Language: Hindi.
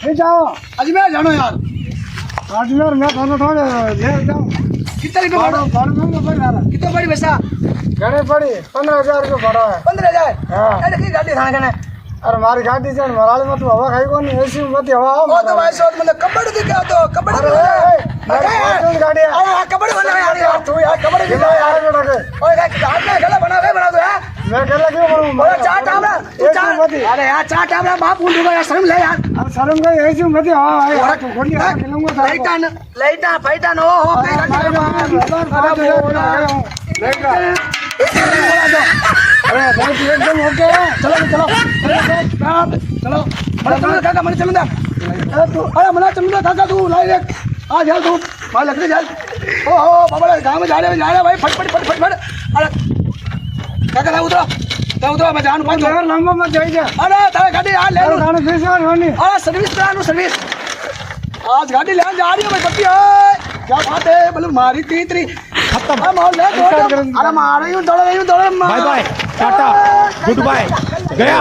ले जाओ अजमेर जानो यार। अजमेर मैं थोड़ा थोड़ा ले जाओ कितना रुपये भाड़ा? भाड़ा महंगा पड़ रहा है कितना पड़ी पैसा? घने पड़ी 15,000 रुपये भाड़ा है 15,000। हाँ। अरे की गाड़ी थाने कने? अरे मारी गाड़ी से मराल में तू हवा खाई कौन ऐसी मत हवा वो तो भाई सोच मतलब कबड्डी थी क्या तो कबड्डी अरे मेरी गाड़ी है अरे कबड्डी बना यार तू यार कबड्डी कितना यार बेटा के ओए हाथ में गला बना दो यार। मैं गला क्यों बनाऊं अरे चार टामरा तू चार अरे यार चार टामरा बाप उठ गया यार शर्म ले यार। अब शर्म गई ऐसी मत हवा भाई तू खोल के खिलाऊंगा लाइटा फाइटा नो हो अरे बहुत एकदम ओके चलो चलो चलो काका मैंने चलूंगा तू अरे मना चलूंगा काका तू लाई देख आ जा तू भाई लकड़ी जा ओ हो बाबा गांव में जा रहे भाई फट अरे काका उतरो मैं जान पाऊं यार लंबा मत जाइए अरे तारे गाड़ी यार ले लो खाने फिर से होनी अरे सर्विस करानो सर्विस आज गाड़ी ले जा रही है भाई पत्ती है क्या बात है मतलब मारी तीतरी खत्म अरे मार रही हूँ दौड़ रही हूँ bye bye tata goodbye गया।